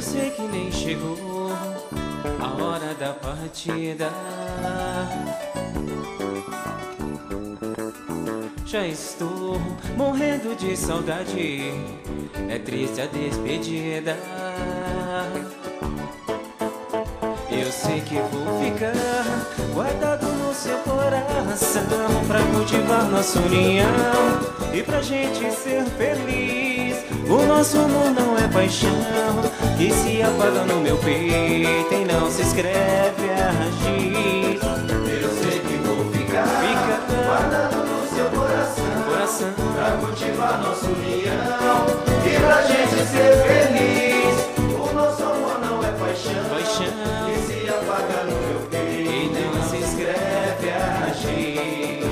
sei que nem chegou a hora da partida. Já estou morrendo de saudade, é triste a despedida. Eu sei que vou ficar guardado no seu coração, pra cultivar nossa união e pra gente ser feliz. O nosso amor não é paixão que se apaga no meu peito e não se escreve a giz. Eu sei que vou ficar guardado no seu coração, pra cultivar nossa união e pra gente ser feliz. O nosso amor não é paixão que se apaga no meu peito e não se escreve a giz.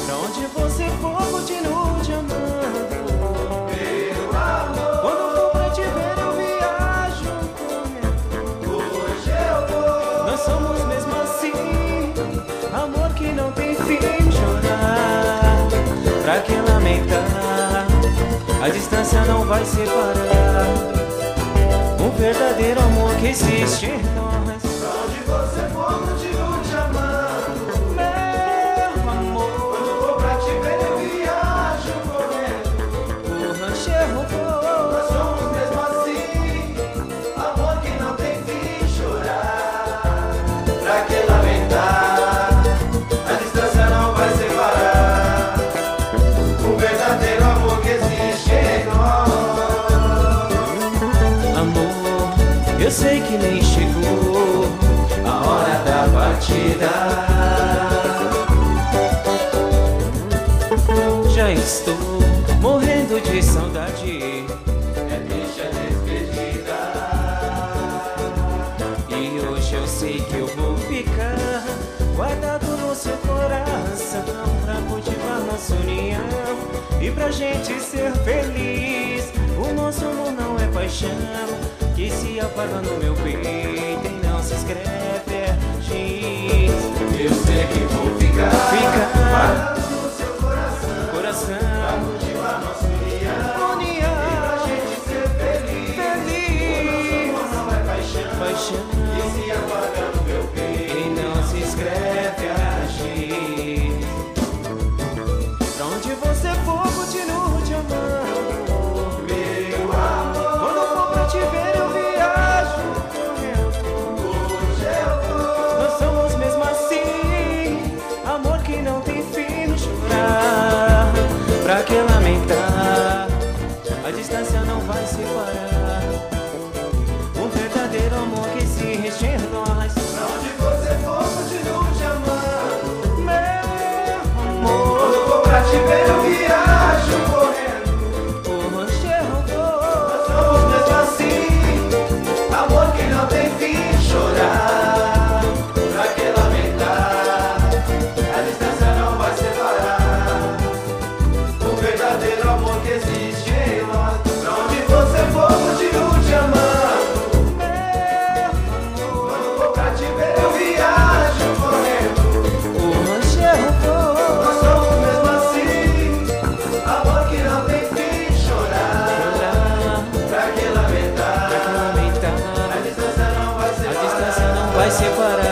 Pra onde você for, continuo te amando, meu amor. quando for pra te ver eu viajo correndo. Hoje eu vou. Nós somos mesmo assim, amor que não tem fim. Chorar, pra que lamentar? A distância não vai separar um verdadeiro amor que existe em nós. Pra onde você for, continuo te amando, Meu amor, quando for pra te ver eu viajo correndo. o rancheiro Nós somos mesmo assim, amor que não tem fim. Chorar, pra que lamentar? A distância não vai separar o verdadeiro amor que existe em nós. amor, eu sei que nem chegou a hora da partida. Já estou morrendo de saudade, É triste a despedida. e hoje eu sei que eu vou ficar guardado no seu coração, pra cultivar nossa união e pra gente ser feliz. O nosso amor não é paixão que se apaga no meu peito e não se escreve a giz. Eu sei que vou ficar guardado no seu coração, pra Coração, cultivar nossa união e pra gente ser feliz. O nosso amor não é paixão paixão que se apaga no meu peito e não se escreve a giz. Pra onde você for, continuo te amando, meu amor. quando for pra te ver eu viajo correndo. Hoje eu vou. Nós somos mesmo assim, amor que não tem fim. Chorar, pra que lamentar? A distância não vai separar um verdadeiro amor que existe em nós. Pra onde você for, continuo te amando, Meu amor, quando for pra te ver eu viajo correndo. o rancheiro Nós somos mesmo assim, amor que não tem fim. Chorar, pra que lamentar? A distância não vai separar o verdadeiro amor que existe em nós. Pra onde você for, continuo te amando, quando for pra te ver eu viajo correndo. o rancheiro Nós somos mesmo assim, amor que não tem fim. Chorar, pra que lamentar? A distância não vai a separar distância não vai separar